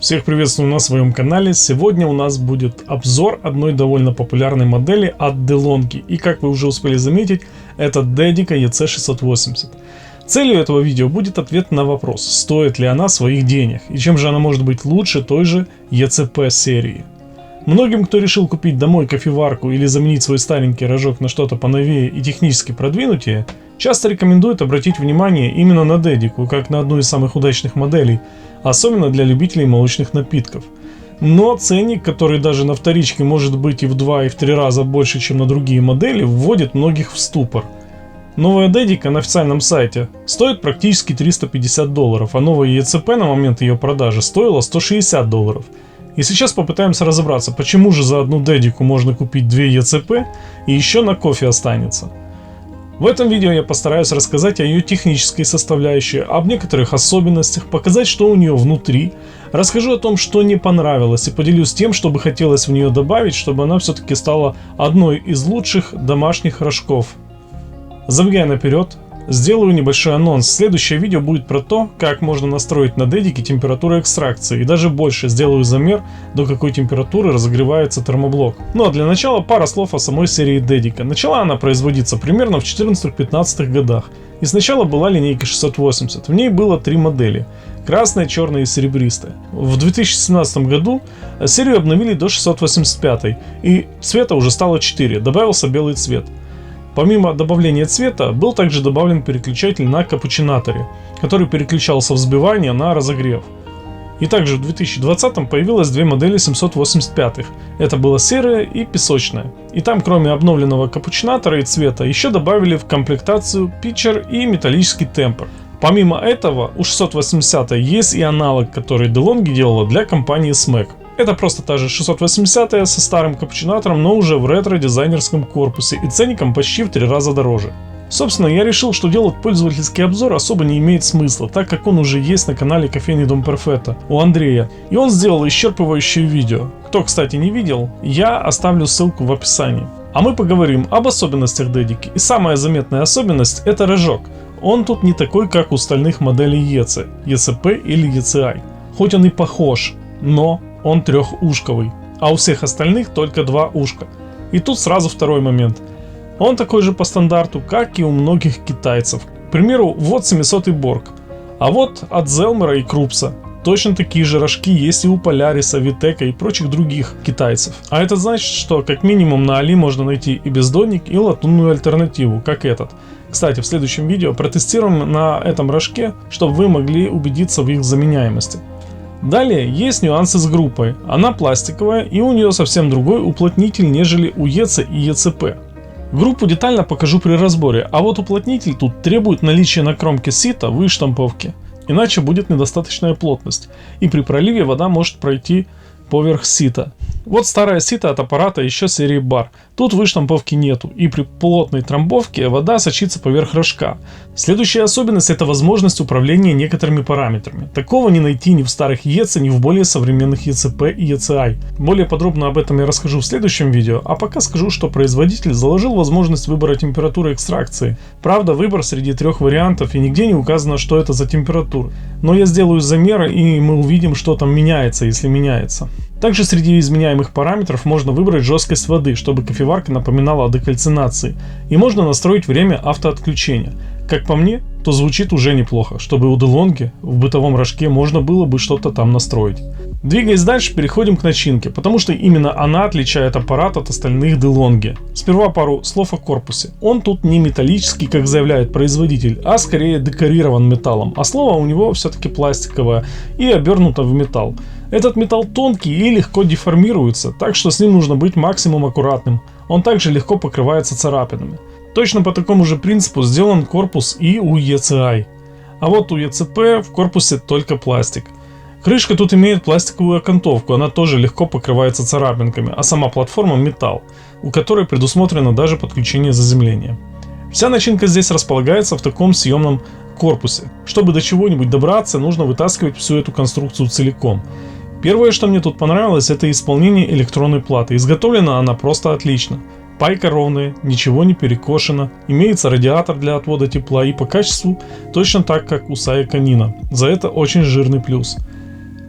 Всех приветствую на своем канале. Сегодня у нас будет обзор одной довольно популярной модели от DeLonghi. И как вы уже успели заметить, это Dedica EC680. Целью этого видео будет ответ на вопрос, стоит ли она своих денег и чем же она может быть лучше той же ECP серии. Многим, кто решил купить домой кофеварку или заменить свой старенький рожок на что-то поновее и технически продвинутее, часто рекомендуют обратить внимание именно на Dedica, как на одну из самых удачных моделей, особенно для любителей молочных напитков. Но ценник, который даже на вторичке может быть и в 2, и в 3 раза больше, чем на другие модели, вводит многих в ступор. Новая Dedica на официальном сайте стоит практически $350, а новая ECP на момент ее продажи стоила $160. И сейчас попытаемся разобраться, почему же за одну Dedica можно купить 2 ECP и еще на кофе останется. В этом видео я постараюсь рассказать о ее технической составляющей, об некоторых особенностях, показать, что у нее внутри, расскажу о том, что не понравилось, и поделюсь тем, что бы хотелось в нее добавить, чтобы она все-таки стала одной из лучших домашних рожков. Забегая наперед, сделаю небольшой анонс. Следующее видео будет про то, как можно настроить на Dedica температуру экстракции, и даже больше сделаю замер, до какой температуры разогревается термоблок. Ну а для начала пара слов о самой серии Dedica. Начала она производиться примерно в 14-15 годах, и сначала была линейка 680, в ней было 3 модели: красная, черная и серебристая. В 2017 году серию обновили до 685, и цвета уже стало 4, добавился белый цвет. Помимо добавления цвета, был также добавлен переключатель на капучинаторе, который переключал со взбивания на разогрев. И также в 2020 появилось 2 модели 785. Это была серая и песочная. И там, кроме обновленного капучинатора и цвета, еще добавили в комплектацию питчер и металлический темпер. Помимо этого, у 680 есть и аналог, который DeLonghi делала для компании SMAC. Это просто та же 680 со старым капучинатором, но уже в ретро-дизайнерском корпусе и ценником почти в 3 раза дороже. Собственно, я решил, что делать пользовательский обзор особо не имеет смысла, так как он уже есть на канале Кофейный дом Перфетто у Андрея, и он сделал исчерпывающее видео. Кто, кстати, не видел, я оставлю ссылку в описании. А мы поговорим об особенностях Dedica, и самая заметная особенность — это рожок. Он тут не такой, как у остальных моделей ECP или ECI. Хоть он и похож, но он трехушковый, а у всех остальных только 2 ушка. И тут сразу второй момент. Он такой же по стандарту, как и у многих китайцев. К примеру, вот 700 Borg. А вот от Zelmer и Крупса точно такие же рожки есть и у Polaris, Viteka и прочих других китайцев. А это значит, что как минимум на Али можно найти и бездонник, и латунную альтернативу, как этот. Кстати, в следующем видео протестируем на этом рожке, чтобы вы могли убедиться в их заменяемости. Далее есть нюансы с группой. Она пластиковая, и у нее совсем другой уплотнитель, нежели у EC и ECP. Группу детально покажу при разборе, а вот уплотнитель тут требует наличия на кромке сита выштамповки, иначе будет недостаточная плотность, и при проливе вода может пройти поверх сита. Вот старое сито от аппарата еще серии Bar. Тут выштамповки нету, и при плотной трамбовке вода сочится поверх рожка. Следующая особенность — это возможность управления некоторыми параметрами. Такого не найти ни в старых EC, ни в более современных ECP и ECI. Более подробно об этом я расскажу в следующем видео, а пока скажу, что производитель заложил возможность выбора температуры экстракции. Правда, выбор среди 3 вариантов, и нигде не указано, что это за температура. Но я сделаю замеры, и мы увидим, что там меняется, если меняется. Также среди изменяемых параметров можно выбрать жесткость воды, чтобы кофеварка напоминала о декальцинации, и можно настроить время автоотключения. Как по мне, то звучит уже неплохо, чтобы у DeLonghi в бытовом рожке можно было бы что-то там настроить. Двигаясь дальше, переходим к начинке, потому что именно она отличает аппарат от остальных DeLonghi. Сперва пару слов о корпусе. Он тут не металлический, как заявляет производитель, а скорее декорирован металлом, а слово у него все-таки пластиковое и обернуто в металл. Этот металл тонкий и легко деформируется, так что с ним нужно быть максимум аккуратным. Он также легко покрывается царапинами. Точно по такому же принципу сделан корпус и у ECI. А вот у ECP в корпусе только пластик. Крышка тут имеет пластиковую окантовку, она тоже легко покрывается царапинками, а сама платформа металл, у которой предусмотрено даже подключение заземления. Вся начинка здесь располагается в таком съемном корпусе. Чтобы до чего-нибудь добраться, нужно вытаскивать всю эту конструкцию целиком. Первое, что мне тут понравилось, это исполнение электронной платы. Изготовлена она просто отлично. Пайка ровная, ничего не перекошено, имеется радиатор для отвода тепла и по качеству точно так, как у Saia Canino. За это очень жирный плюс.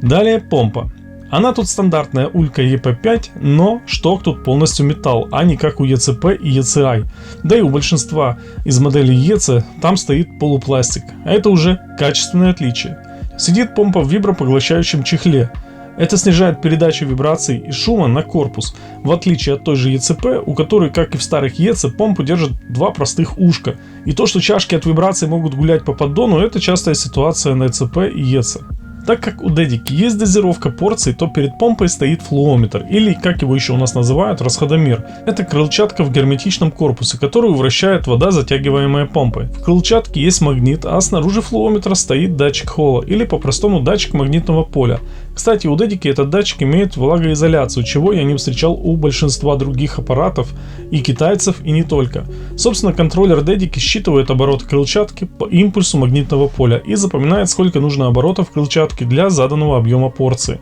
Далее помпа. Она тут стандартная улька EP5, но шток тут полностью металл, а не как у ECP и ECI. Да и у большинства из моделей EC там стоит полупластик, а это уже качественное отличие. Сидит помпа в вибропоглощающем чехле. Это снижает передачу вибраций и шума на корпус, в отличие от той же ECP, у которой, как и в старых EC, помпу держат два простых ушка. И то, что чашки от вибраций могут гулять по поддону, это частая ситуация на ECP и EC. Так как у дедики есть дозировка порций, то перед помпой стоит флуометр, или, как его еще у нас называют, расходомер. Это крыльчатка в герметичном корпусе, которую вращает вода, затягиваемая помпой. В крыльчатке есть магнит, а снаружи флуометра стоит датчик Холла, или по-простому датчик магнитного поля. Кстати, у дедики этот датчик имеет влагоизоляцию, чего я не встречал у большинства других аппаратов, и китайцев, и не только. Собственно, контроллер дедики считывает обороты крыльчатки по импульсу магнитного поля и запоминает, сколько нужно оборотов крыльчатки для заданного объема порции.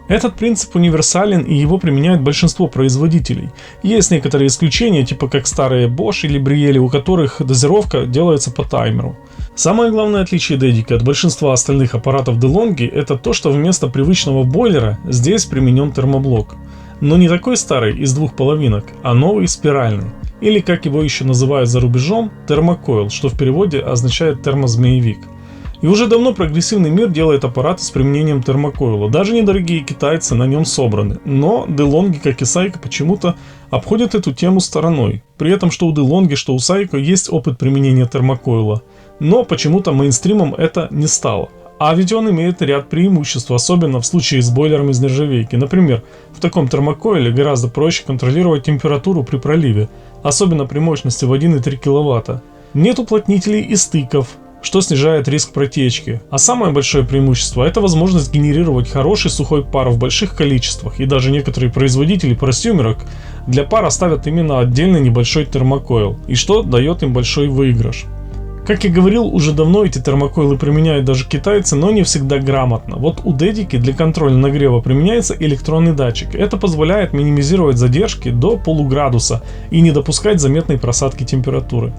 Этот принцип универсален, и его применяет большинство производителей. Есть некоторые исключения, типа как старые Bosch или Brielle, у которых дозировка делается по таймеру. Самое главное отличие дедики от большинства остальных аппаратов DeLonghi — это то, что вместо привычного бойлера здесь применен термоблок. Но не такой старый из двух половинок, а новый спиральный. Или, как его еще называют за рубежом, термокойл, что в переводе означает термозмеевик. И уже давно прогрессивный мир делает аппараты с применением термокойла. Даже недорогие китайцы на нем собраны. Но DeLonghi, как и Seiko, почему-то обходят эту тему стороной. При этом, что у DeLonghi, что у Seiko есть опыт применения термокойла. Но почему-то мейнстримом это не стало. А ведь он имеет ряд преимуществ, особенно в случае с бойлером из нержавейки. Например, в таком термокойле гораздо проще контролировать температуру при проливе, особенно при мощности в 1,3 кВт. Нет уплотнителей и стыков, что снижает риск протечки. А самое большое преимущество — это возможность генерировать хороший сухой пар в больших количествах, и даже некоторые производители просюмерок для пара ставят именно отдельный небольшой термокойл, и что дает им большой выигрыш. Как я говорил, уже давно эти термокойлы применяют даже китайцы, но не всегда грамотно. Вот у дедики для контроля нагрева применяется электронный датчик. Это позволяет минимизировать задержки до полуградуса и не допускать заметной просадки температуры.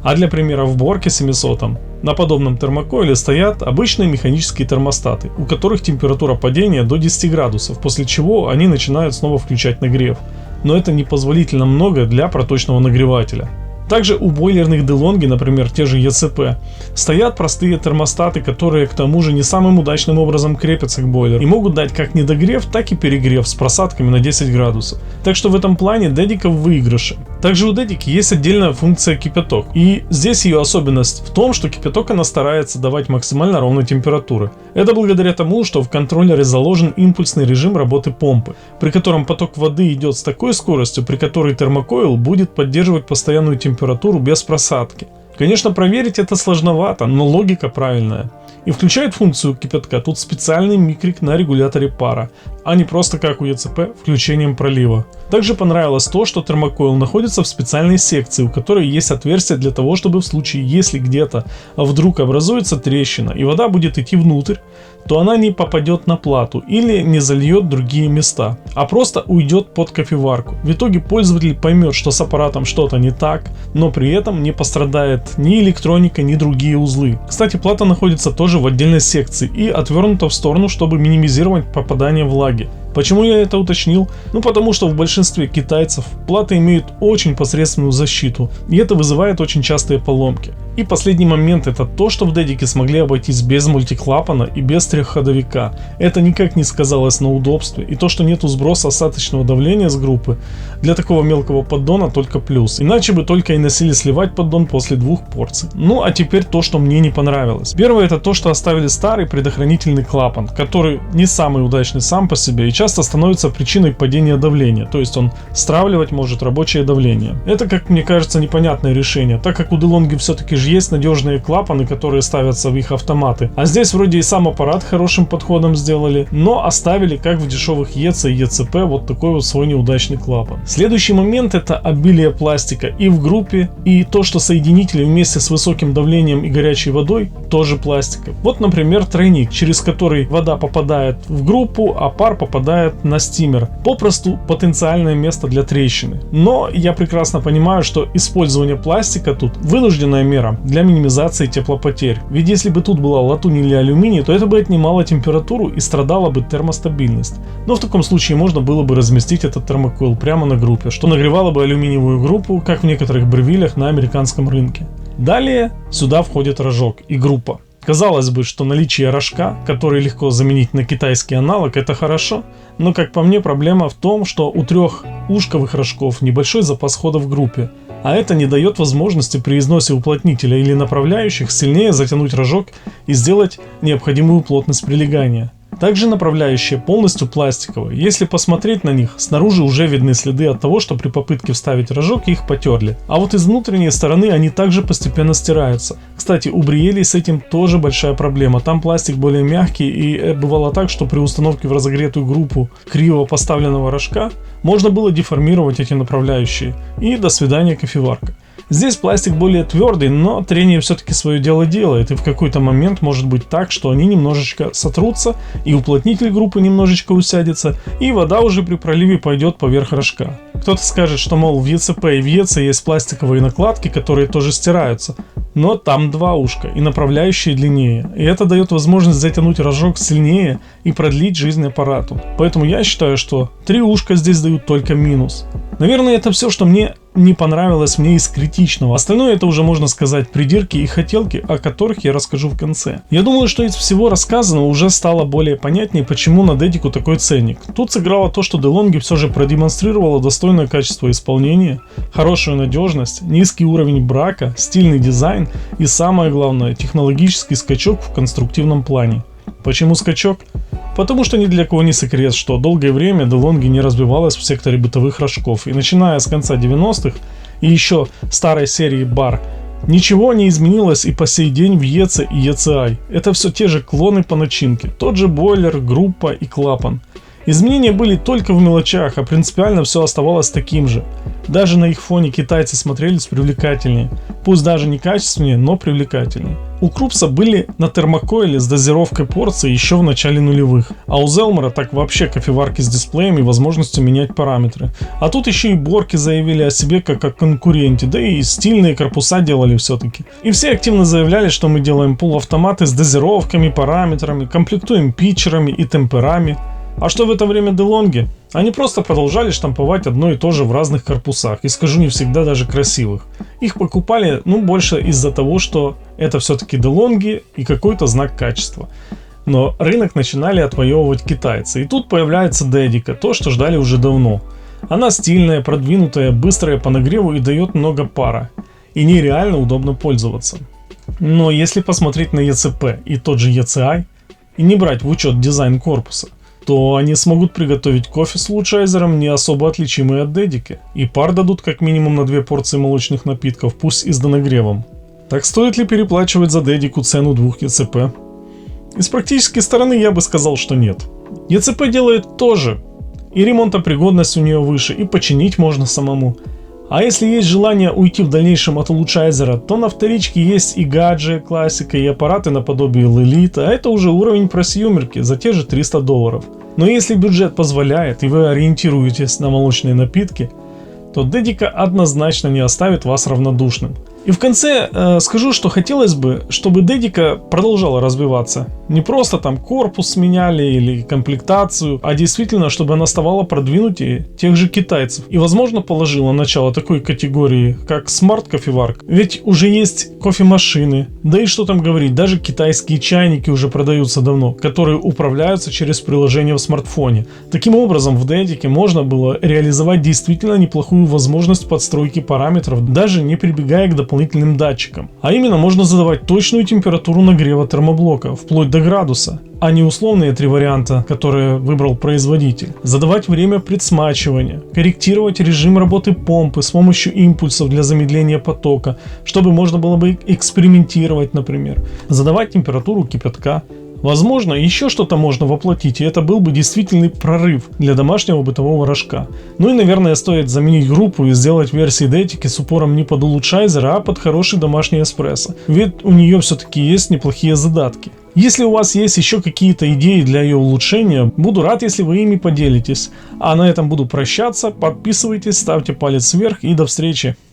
А для примера в Борке 700 на подобном термокойле стоят обычные механические термостаты, у которых температура падения до 10 градусов, после чего они начинают снова включать нагрев. Но это непозволительно много для проточного нагревателя. Также у бойлерных DeLonghi, например, те же ECP, стоят простые термостаты, которые к тому же не самым удачным образом крепятся к бойлеру и могут дать как недогрев, так и перегрев с просадками на 10 градусов. Так что в этом плане дедика в выигрыше. Также у дедики есть отдельная функция кипяток, и здесь ее особенность в том, что кипяток она старается давать максимально ровной температуры. Это благодаря тому, что в контроллере заложен импульсный режим работы помпы, при котором поток воды идет с такой скоростью, при которой термокойл будет поддерживать постоянную температуру без просадки. Конечно, проверить это сложновато, но логика правильная. И включает функцию кипятка тут специальный микрик на регуляторе пара, а не просто как у ECP включением пролива. Также понравилось то, что термокойл находится в специальной секции, у которой есть отверстие для того, чтобы в случае, если где-то вдруг образуется трещина и вода будет идти внутрь, то она не попадет на плату или не зальет другие места, а просто уйдет под кофеварку. В итоге пользователь поймет, что с аппаратом что-то не так, но при этом не пострадает ни электроника, ни другие узлы. Кстати, плата находится тоже в отдельной секции и отвернута в сторону, чтобы минимизировать попадание влаги. Почему я это уточнил? Ну потому что в большинстве китайцев платы имеют очень посредственную защиту, и это вызывает очень частые поломки. И последний момент — это то, что в дедике смогли обойтись без мультиклапана и без трехходовика. Это никак не сказалось на удобстве, и то, что нету сброса остаточного давления с группы, для такого мелкого поддона только плюс. Иначе бы только и носили сливать поддон после 2 порций. Ну а теперь то, что мне не понравилось. Первое — это то, что оставили старый предохранительный клапан, который не самый удачный сам по себе и часто становится причиной падения давления, то есть он стравливать может рабочее давление. Это, как мне кажется, непонятное решение, так как у DeLonghi все-таки же есть надежные клапаны, которые ставятся в их автоматы. А здесь вроде и сам аппарат хорошим подходом сделали, но оставили, как в дешевых EC и ECP, вот такой вот свой неудачный клапан. Следующий момент — это обилие пластика и в группе, и то, что соединители вместе с высоким давлением и горячей водой тоже пластиковый. Вот, например, тройник, через который вода попадает в группу, а пар попадает попадает на стимер. Попросту потенциальное место для трещины. Но я прекрасно понимаю, что использование пластика тут вынужденная мера для минимизации теплопотерь. Ведь если бы тут была латунь или алюминий, то это бы отнимало температуру и страдала бы термостабильность. Но в таком случае можно было бы разместить этот термокойл прямо на группе, что нагревало бы алюминиевую группу, как в некоторых бревилях на американском рынке. Далее сюда входит рожок и группа. Казалось бы, что наличие рожка, который легко заменить на китайский аналог, это хорошо, но как по мне проблема в том, что у трехушковых рожков небольшой запас хода в группе, а это не дает возможности при износе уплотнителя или направляющих сильнее затянуть рожок и сделать необходимую плотность прилегания. Также направляющие полностью пластиковые. Если посмотреть на них, снаружи уже видны следы от того, что при попытке вставить рожок их потерли. А вот из внутренней стороны они также постепенно стираются. Кстати, у Бриэлей с этим тоже большая проблема. Там пластик более мягкий, и бывало так, что при установке в разогретую группу криво поставленного рожка можно было деформировать эти направляющие. И до свидания, кофеварка. Здесь пластик более твердый, но трение все-таки свое дело делает, и в какой-то момент может быть так, что они немножечко сотрутся, и уплотнитель группы немножечко усядется, и вода уже при проливе пойдет поверх рожка. Кто-то скажет, что, мол, в ЕЦП и в ЕЦ есть пластиковые накладки, которые тоже стираются, но там два ушка и направляющие длиннее, и это дает возможность затянуть рожок сильнее и продлить жизнь аппарату. Поэтому я считаю, что 3 ушка здесь дают только минус. Наверное, это все, что мне не понравилось из критичного. Остальное это уже можно сказать придирки и хотелки, о которых я расскажу в конце. Я думаю, что из всего рассказанного уже стало более понятнее, почему на Dedico такой ценник. Тут сыграло то, что DeLonghi все же продемонстрировала достойное качество исполнения, хорошую надежность, низкий уровень брака, стильный дизайн и самое главное, технологический скачок в конструктивном плане. Почему скачок? Потому что ни для кого не секрет, что долгое время DeLonghi не развивалась в секторе бытовых рожков, и начиная с конца 90-х и еще старой серии Bar, ничего не изменилось и по сей день в EC и ECI. Это все те же клоны по начинке, тот же бойлер, группа и клапан. Изменения были только в мелочах, а принципиально все оставалось таким же. Даже на их фоне китайцы смотрелись привлекательнее, пусть даже не качественнее, но привлекательнее. У Крупса были на термокоиле с дозировкой порции еще в начале нулевых, а у Zelmer так вообще кофеварки с дисплеем и возможностью менять параметры. А тут еще и Борки заявили о себе как о конкуренте, да и стильные корпуса делали все-таки. И все активно заявляли, что мы делаем полуавтоматы с дозировками, параметрами, комплектуем питчерами и темперами. А что в это время DeLonghi? Они просто продолжали штамповать одно и то же в разных корпусах, и скажу, не всегда даже красивых. Их покупали, больше из-за того, что это все-таки DeLonghi и какой-то знак качества. Но рынок начинали отвоевывать китайцы, и тут появляется Dedico, то, что ждали уже давно. Она стильная, продвинутая, быстрая по нагреву и дает много пара, и нереально удобно пользоваться. Но если посмотреть на ECP и тот же ECI, и не брать в учет дизайн корпуса, то они смогут приготовить кофе с лучайзером, не особо отличимый от Dedico, и пар дадут как минимум на 2 порции молочных напитков, пусть и с донагревом. Так стоит ли переплачивать за Dedico цену 2 ECP? Из практической стороны я бы сказал, что нет. ECP делает тоже, и ремонтопригодность у нее выше, и починить можно самому. А если есть желание уйти в дальнейшем от лучайзера, то на вторичке есть и гаджи классика, и аппараты наподобие Elite, а это уже уровень просъемерки за те же $300. Но если бюджет позволяет и вы ориентируетесь на молочные напитки, то Dedico однозначно не оставит вас равнодушным. И в конце скажу, что хотелось бы, чтобы Dedico продолжала развиваться. Не просто там корпус сменяли или комплектацию, а действительно, чтобы она ставала продвинутее тех же китайцев. И возможно положила начало такой категории, как смарт-кофеварка. Ведь уже есть кофемашины, да и что там говорить, даже китайские чайники уже продаются давно, которые управляются через приложение в смартфоне. Таким образом, в Dedico можно было реализовать действительно неплохую возможность подстройки параметров, даже не прибегая к дополнительным датчикам. А именно, можно задавать точную температуру нагрева термоблока, вплоть до градуса, а не условные 3 варианта, которые выбрал производитель. Задавать время предсмачивания, корректировать режим работы помпы с помощью импульсов для замедления потока, чтобы можно было бы экспериментировать, например. Задавать температуру кипятка, Возможно, еще что-то можно воплотить, и это был бы действительный прорыв для домашнего бытового рожка. Ну и, наверное, стоит заменить группу и сделать версии Детики с упором не под улучшайзер, а под хороший домашний эспрессо. Ведь у нее все-таки есть неплохие задатки. Если у вас есть еще какие-то идеи для ее улучшения, буду рад, если вы ими поделитесь. А на этом буду прощаться. Подписывайтесь, ставьте палец вверх и до встречи.